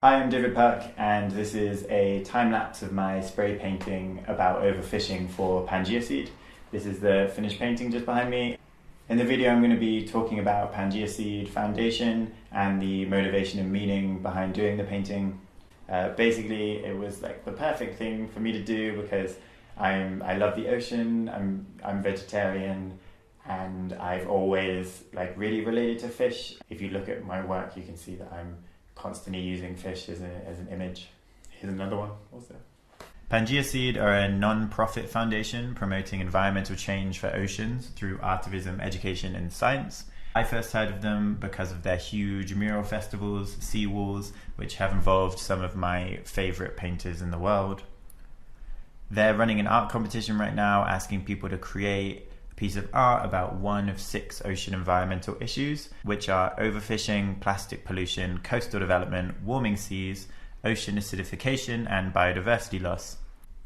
Hi, I'm David Park, and this is a time lapse of my spray painting about overfishing for Pangeaseed. This is the finished painting just behind me. In the video, I'm going to be talking about Pangeaseed foundation and the motivation and meaning behind doing the painting. Basically, it was like the perfect thing for me to do because I love the ocean. I'm vegetarian, and I've always really related to fish. If you look at my work, you can see that I'm constantly using fish as an image. Here's another one also. Pangeaseed are a non-profit foundation promoting environmental change for oceans through Artivism, education and science. I first heard of them because of their huge mural festivals, sea walls, which have involved some of my favourite painters in the world. They're running an art competition right now asking people to create piece of art about one of 6 ocean environmental issues, which are overfishing, plastic pollution, coastal development, warming seas, ocean acidification, and biodiversity loss.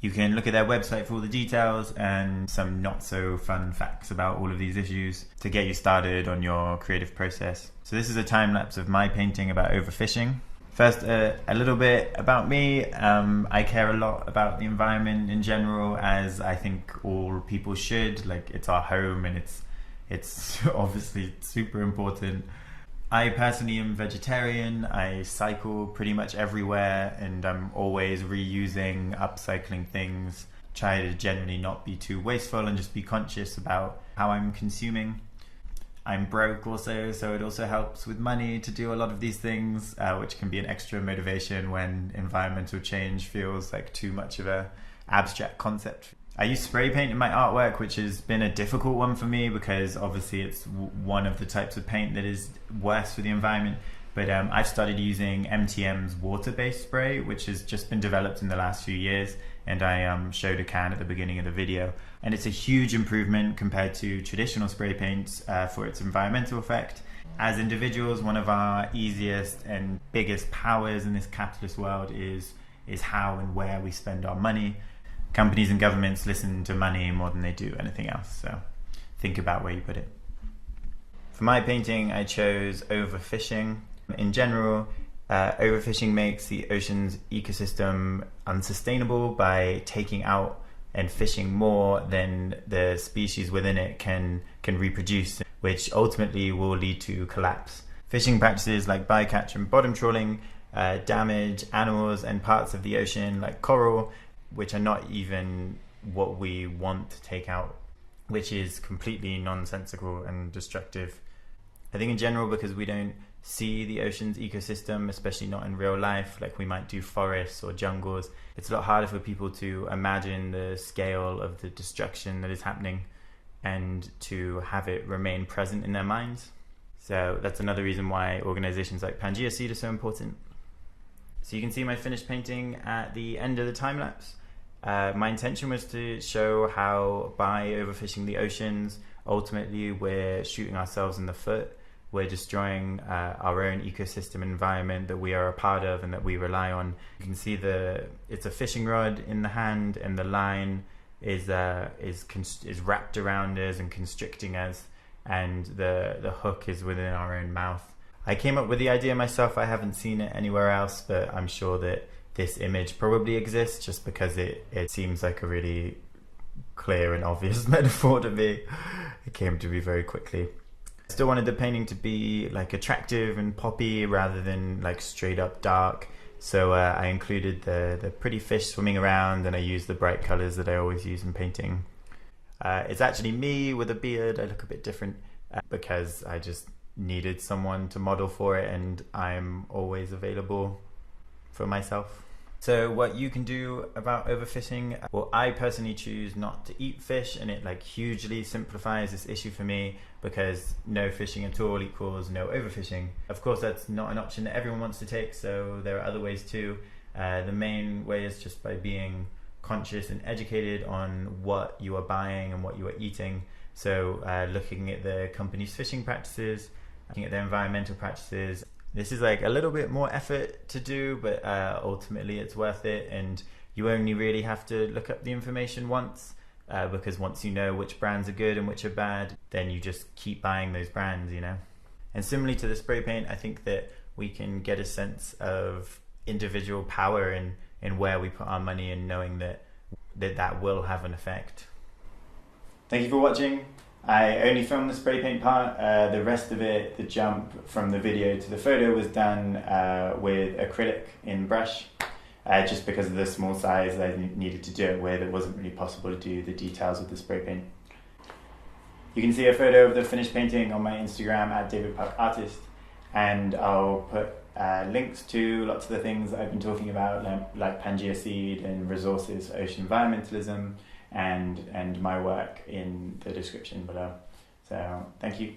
You can look at their website for all the details and some not so fun facts about all of these issues to get you started on your creative process. So this is a time lapse of my painting about overfishing. First, a little bit about me. I care a lot about the environment in general, as I think all people should. It's our home, and it's obviously super important. I personally am vegetarian. I cycle pretty much everywhere, and I'm always reusing, upcycling things. Try to generally not be too wasteful and just be conscious about how I'm consuming. I'm broke also, so it also helps with money to do a lot of these things, which can be an extra motivation when environmental change feels like too much of a abstract concept. I use spray paint in my artwork, which has been a difficult one for me because obviously it's one of the types of paint that is worse for the environment. But I've started using MTM's water-based spray, which has just been developed in the last few years, and I showed a can at the beginning of the video. And it's a huge improvement compared to traditional spray paints for its environmental effect. As individuals, one of our easiest and biggest powers in this capitalist world is how and where we spend our money. Companies and governments listen to money more than they do anything else, so think about where you put it. For my painting, I chose overfishing. In general, overfishing makes the ocean's ecosystem unsustainable by taking out and fishing more than the species within it can reproduce, which ultimately will lead to collapse. Fishing practices like bycatch and bottom trawling damage animals and parts of the ocean like coral, which are not even what we want to take out, which is completely nonsensical and destructive. I think in general, because we don't see the ocean's ecosystem, especially not in real life, like we might do forests or jungles, it's a lot harder for people to imagine the scale of the destruction that is happening and to have it remain present in their minds. So that's another reason why organizations like Pangeaseed are so important. So you can see my finished painting at the end of the time lapse. My intention was to show how by overfishing the oceans, ultimately we're shooting ourselves in the foot. We're destroying our own ecosystem environment that we are a part of and that we rely on. You can see it's a fishing rod in the hand, and the line is wrapped around us and constricting us, and the hook is within our own mouth. I came up with the idea myself. I haven't seen it anywhere else, but I'm sure that this image probably exists just because it seems like a really clear and obvious metaphor to me. It came to me very quickly. I still wanted the painting to be attractive and poppy rather than straight up dark, so I included the pretty fish swimming around, and I used the bright colors that I always use in painting. It's actually me with a beard. I look a bit different because I just needed someone to model for it, and I'm always available for myself. So what you can do about overfishing, well, I personally choose not to eat fish, and it hugely simplifies this issue for me because no fishing at all equals no overfishing. Of course, that's not an option that everyone wants to take, so there are other ways too. The main way is just by being conscious and educated on what you are buying and what you are eating. So looking at the company's fishing practices, looking at their environmental practices. This is a little bit more effort to do, but ultimately it's worth it, and you only really have to look up the information once, because once you know which brands are good and which are bad, then you just keep buying those brands, And similarly to the spray paint, I think that we can get a sense of individual power in where we put our money, and knowing that will have an effect. Thank you for watching. I only filmed the spray paint part. The rest of it, the jump from the video to the photo, was done with acrylic in brush, just because of the small size I needed to do it with. It wasn't really possible to do the details of the spray paint. You can see a photo of the finished painting on my Instagram @DavidPuckArtist, and I'll put links to lots of the things I've been talking about, like Pangeaseed and resources for ocean environmentalism, and my work in the description below. So thank you.